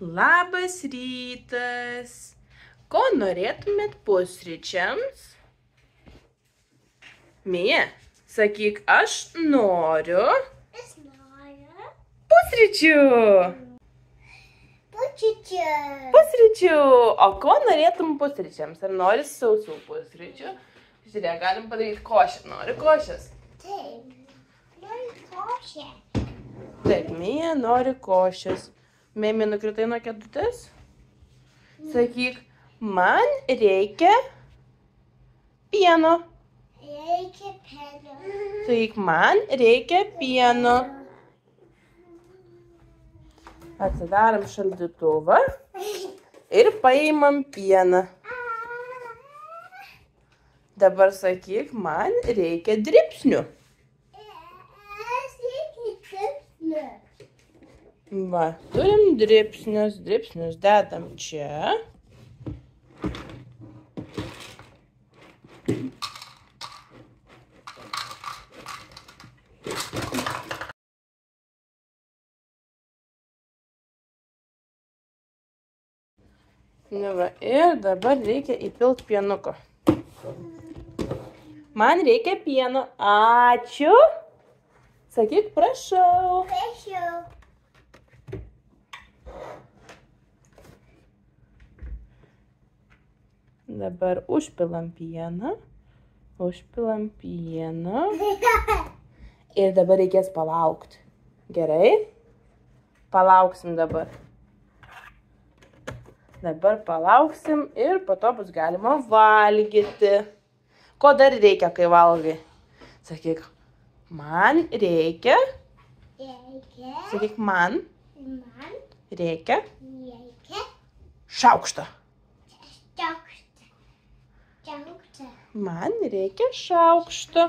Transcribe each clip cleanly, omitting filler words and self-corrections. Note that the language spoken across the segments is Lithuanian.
Labas rytas. Ko norėtumėt pusryčiams? Mija, sakyk, aš noriu. Aš noriu. Pusryčių. Pusryčių. O ko norėtum pusryčiams? Ar nori sausų pusryčių? Žiūrėk, galim padaryti košę. Nori košės? Taip. Noriu košę. Taip, Mija nori košės. Mėmė, nukritai nuo kėdutės? Sakyk, man reikia pieno. Reikia pieno. Sakyk, man reikia pieno. Atsidarom šaldytuvą ir paimam pieną. Dabar sakyk, man reikia dribsnių. Va, turim dribsnius. Dribsnius dedam čia. Nu va, ir dabar reikia įpilt pienuko. Man reikia pieno. Ačiū. Sakyk, prašau. Prašau. Dabar užpilam pieną. Užpilam pieną. Ir dabar reikės palaukti. Gerai? Palauksim dabar. Dabar palauksim ir po to bus galima valgyti. Ko dar reikia, kai valgai? Sakyk, man reikia. Sakyk, man reikia šaukšto. Man reikia šaukšto.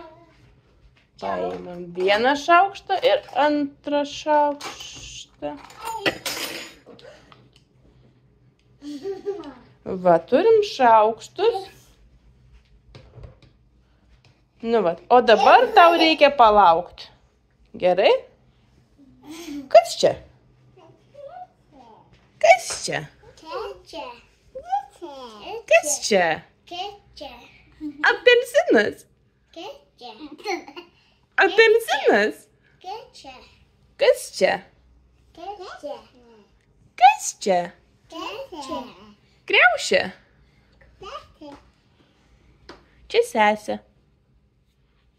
Paimam vieną šaukštą ir antrą šaukštą. Va, turim šaukštus. Nu va, o dabar tau reikia palaukti. Gerai? Kas čia? Kas čia? Kas čia? Apelsinas. Apelsinas. Kas čia? Kas čia? Kriaušė. Čia sesė.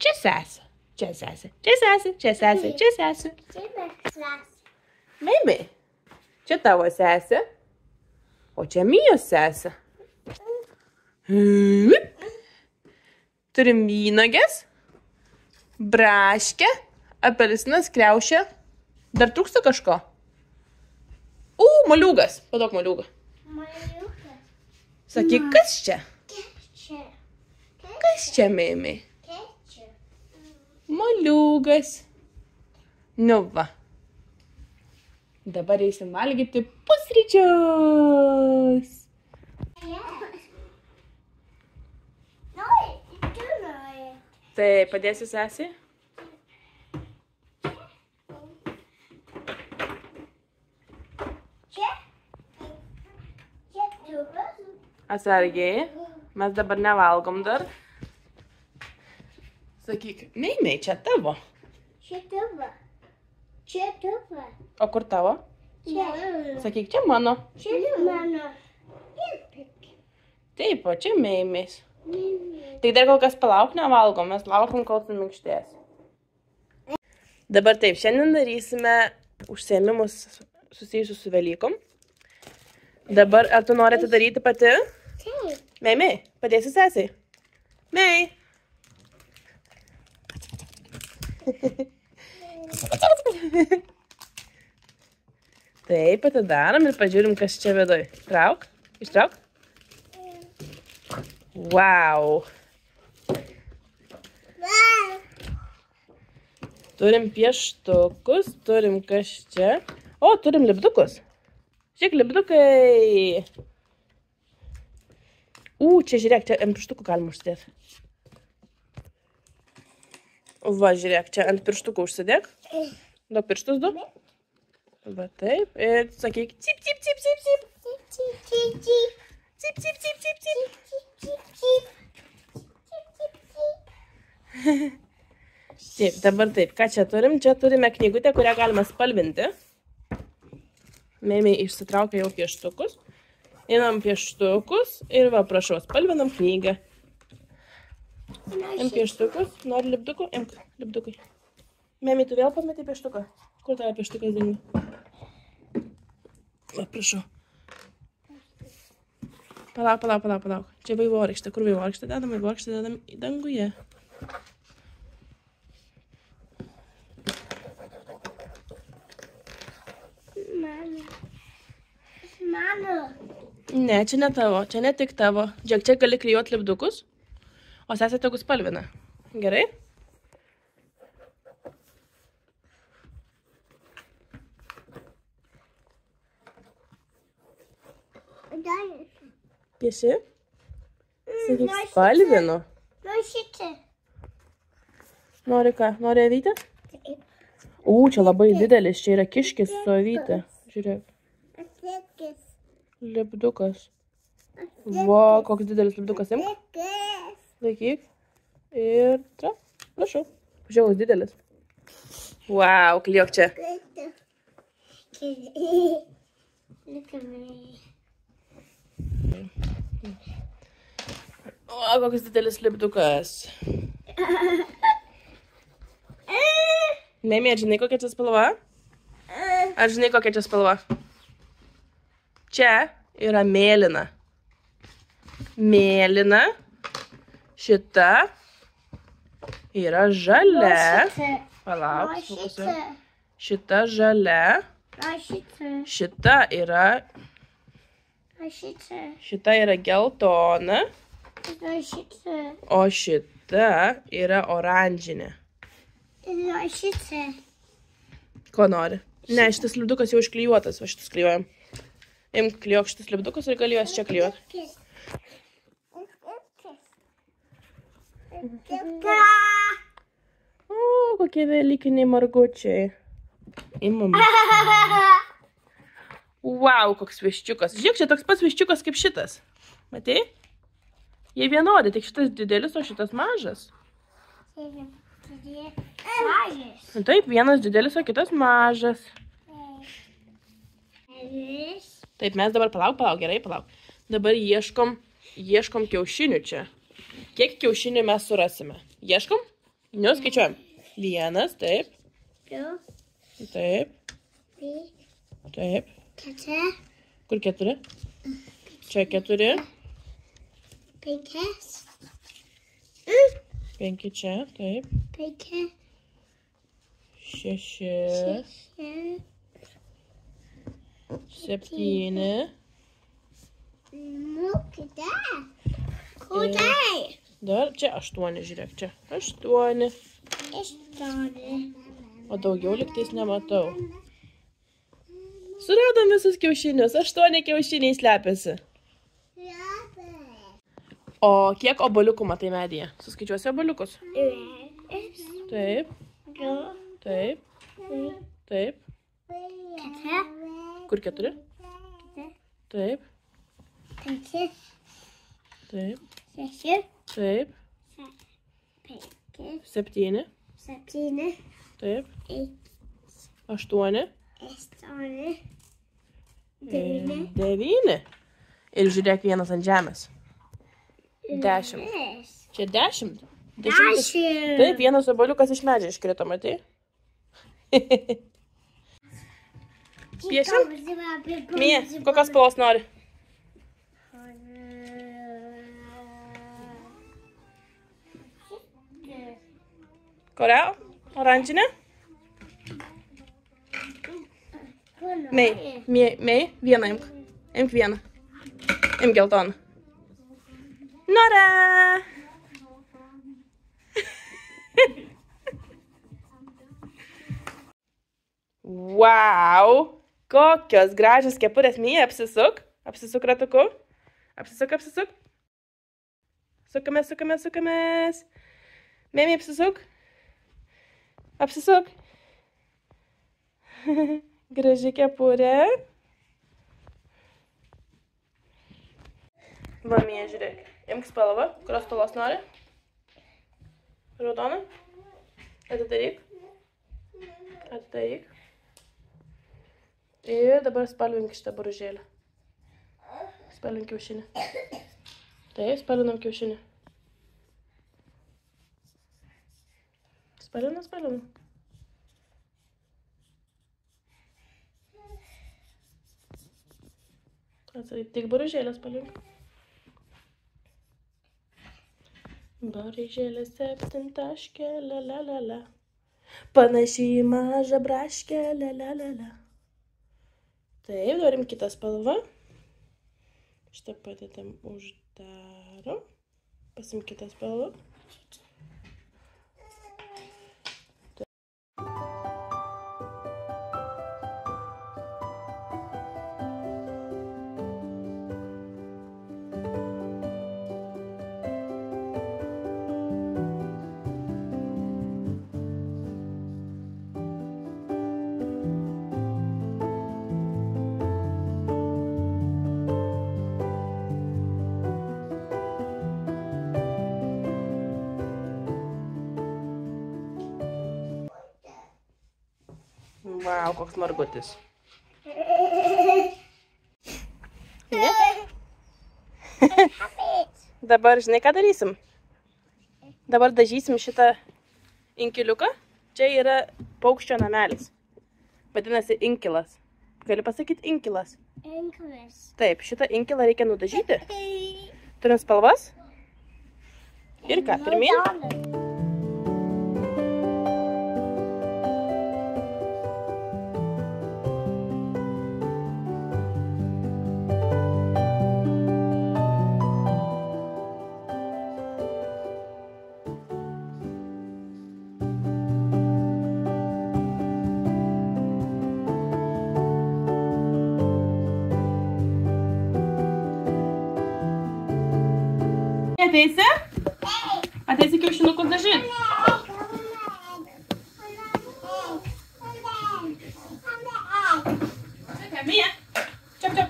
Čia sesė. Čia sesė. Čia sesė. Čia sesė. Čia sesė. Mėmė. Čia tavo sesė. O čia Mijos sesė. Turim vynogės, braškę, apelsinas, kriaušė. Dar trūksta kažko? Moliūgas. Paduok moliūgą. Sakyk, kas čia? Kas čia, Mėmė? Moliūgas. Nu va. Dabar eisim valgyti pusryčius. Tai padėsiu sesį? Atsargiai. Mes dabar nevalgom dar. Sakyk, Mėmė, čia tavo. Čia tavo. Čia tavo. O kur tavo? Čia. Sakyk, čia mano. Čia mano. Taip, o čia Mėmės. Tai dar kol kas palauk, nevalgom, mes laukom, kol tu minkštės. Dabar taip, šiandien darysime užsiėmimus susijusius su Velykom. Dabar, ar tu nori atidaryti pati? Taip. Mėmė, padėsi sesiai? Mėj. Taip, atidarom ir pažiūrim, kas čia viduj. Trauk, ištrauk. Wow. Turim pieštukus, turim kas čia. O, turim lipdukus. Žiūrėk, lipdukai. Čia žiūrėk, čia ant pirštukų galima užsidėti. Va, žiūrėk, čia ant pirštukų užsidėk. Duok pirštus du. Va taip. Ir sakyk, cip, cip, cip, cip, cip. Chip, chip, chip. Cip, cip, cip, cip, cip. Chip, chip, chip. Chip, chip, chip. Taip, dabar taip. Ką čia turim? Čia turime knygutę, kurią galima spalvinti. Mėmė išsitraukia jau pieštukus. Einam pieštukus ir va, prašau, spalvinam knygą. Imk pieštukus. Nori lipdukų? Imk lipdukai. Mėmė, tu vėl pametei pieštuką? Kur tavo pieštukas dingo? Va, prašau. Palauk. Čia vaivorykštė. Kur vaivorykštė dedam? Vaivorykštė dedam į danguje. Mano. Ne, čia ne tavo. Čia ne tik tavo. Žiūrėk, čia gali klijuoti lipdukus, o sesė tegu spalvina. Gerai? Pieši? Sakyk, spalvinu. Nu šitą. Nori ką? Nori avytę? Čia labai didelis. Čia yra kiškis su avytė. Žiūrėk. Atlikis. Lipdukas. Va, koks didelis lipdukas. Imk. Laikyk. Ir tra. Prašau. Pažiūrėk, didelis. Wow, klijuok čia. Look at me. O, koks didelis lipdukas. Mėmė, ar žinai, kokia čia spalva? Ar žinai, kokia čia spalva? Čia yra mėlyna. Mėlyna. Šita yra žalia. Palauk, fokusuoju. Šita žalia. Šita yra geltona. O šita yra oranžinė. Ko nori? Ne, šitas lipdukas jau išklijuotas, va šitas klijuojam. Imk, klijuok šitas lipdukas ir gali juos čia klijuoti. O, kokie velykiniai margučiai. Imam. Wow, koks viščiukas. Žiūrėk, čia toks pats viščiukas kaip šitas. Matei? Jie vienodi, tik šitas didelis, o šitas mažas. Taip, vienas didelis, o kitas mažas. Taip, mes dabar palauk, gerai, palauk. Dabar ieškom kiaušinių čia. Kiek kiaušinių mes surasime? Ieškom? Skaičiuojam. 1, taip. Taip. Taip. Kur 4? Čia 4. 5 čia, taip. 6. 7. Dar čia 8, žiūrėk, čia 8. O daugiau liktais nematau. Suradom visus kiaušinius, 8 kiaušiniai slepiasi. O kiek oboliukų matai medyje? Suskaičiuosi oboliukus? Taip. Taip. Taip. Kur 4? Taip. Taip. Taip. 7. Taip. 8. 9. Ir žiūrėk, vienas ant žemės. 10. Čia 10. Taip, vienas oboliukas iš medžio iškrito, matai? Piešim? Mie, kokios spalvos nori? Kurią? Oranžinę? Mei, vieną imk. Imk vieną. Imk geltoną. Nora! Wow! Kokios gražios kepurės. Mija, apsisuk. Apsisuk ratuku. Apsisuk. Sukamės. Mėmė, apsisuk. Graži kepurė. Mamie, žiūrėk. Imk spalvą, kurios spalvos nori. Raudoną. Atidaryk. Atidaryk. Ir dabar spalvink šitą boružėlę. Spalvink kiaušinį. Taip, spalvinam kiaušinį. Spalvinam, spalvinam. Tik boružėlę spalvink. Boružėlė 7 taškė, la la la la. Panašiai į mažą braškę, la la la la. Taip, darim kitą spalvą. Šitą padedam uždarom. Pasim kitą spalvą. Vau, koks margutis. Dabar, žinai, ką darysim? Dabar dažysim šitą inkiliuką. Čia yra paukščio namelis. Vadinasi inkilas. Gali pasakyti inkilas? Inkilas. Taip, šitą inkilą reikia nudažyti. Turim spalvas. Ir ką, pirmyn? Ateisi? Ateisi kiaušinukus dažyti? Mija, čiap, čiap.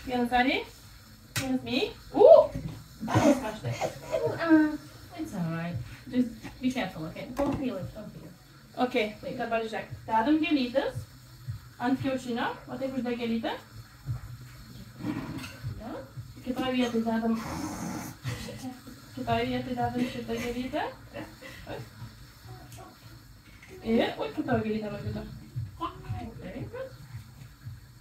Vienas Arijai, vienas Mijai. It's alright. Just be careful, okay? Don't feel it, don't feel it. Okay, dabar žiūrėk. Dedam gėlytes ant kiaušinio. O taip uždė gėlytę. Kitoj vietoj dedam šitą gėlytę. Ir, kitoj gėlytę nukito.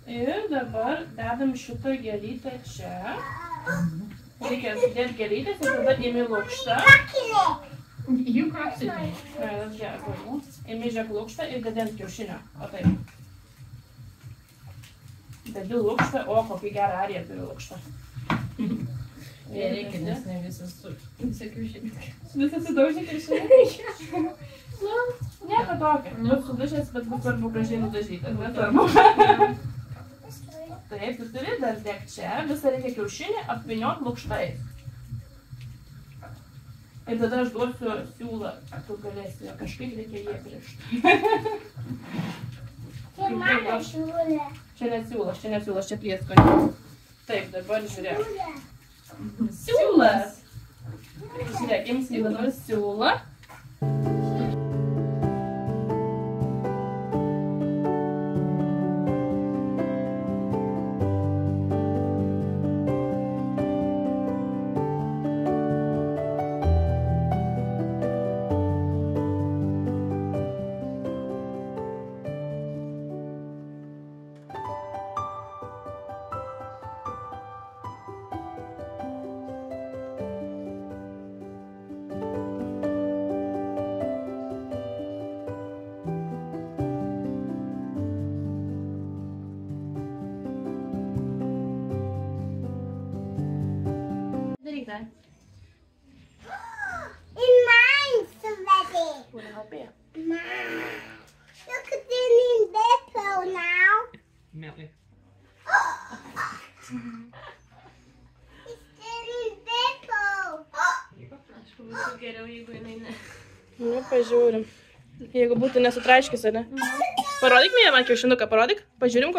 Ir dabar dedam šitą gėlytę čia. Reikia sudėti gėlytės ir tada imi lukštą. You crossed it. Imi žiūrėk lukštą ir dedi ant kiaušinio. O taip. Dedi lukštą, o kokį gerą Ariją turi lukštą. Reikia, nes ne visas kiaušinį. Visas sudaužė kiaušinį? Nieko tokio. Bus sudužęs, bet bus svarbu gražiai nudažytas. Nesvarbu. Taip, tu turi dar dėk čia. Visą reikia kiaušinį apvyniot lukštais. Ir tada aš duosiu siūlą. Tu galėsi kažkaip reikia jį aprišti. Tai mano siūlė. Čia nesiūlas, čia prieskonė. Taip, dabar žiūrėk. Siūlas! Žiūrėk, imsi dabar siūlą. In mine already. Wanna help you? Mine. Look at the new Beppo now. Melt it. It's the new Beppo. Aš būtų geriau, jeigu jinai ne. Nu, pažiūrim. Jeigu būtų nesutraiškis, ar ne? Parodyk, Mija, man kiaušinuką, parodyk. Pažiūrim,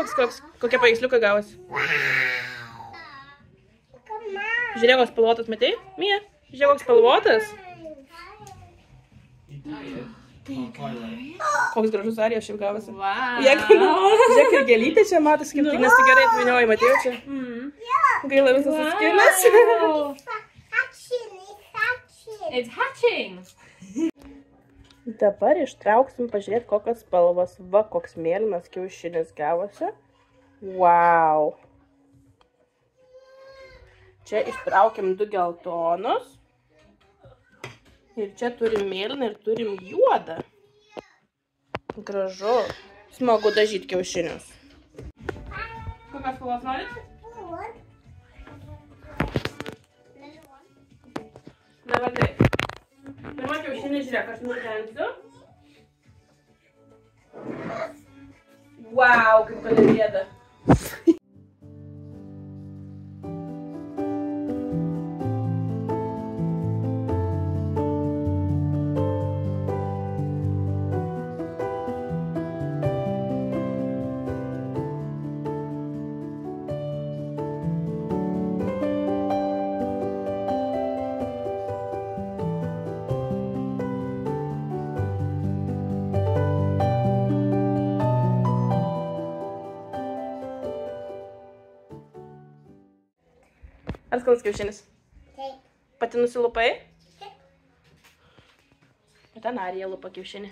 kokie paveiksliukai gavosi. Žiūrėk, koks spalvotas, matei? Mija, žiūrėk, koks spalvotas. Koks gražus Arija šiaip gavosi. Žiūrėk, ir gėlytė čia matas, kaip tik nesi gerai atvinioji, matėjau čia. Gaila visas suskirnas. It's hatching. Dabar ištrauksim pažiūrėti, kokios spalvos. Va, koks mėlynas kiaušinis gavosi. Wow. Čia ištraukiam 2 geltonus. Ir čia turim mėlyną ir turim juodą. Gražu. Smagu dažyti kiaušinius. Kokios spalvos norit? Dabar taip. Pirma kiaušinį, žiūrėk, aš nutensiu. Wow, kaip kalėdėda. Ar skanus kiaušinis? Taip. Pati nusilupai? Taip. Ir ten Arija lupa kiaušinį.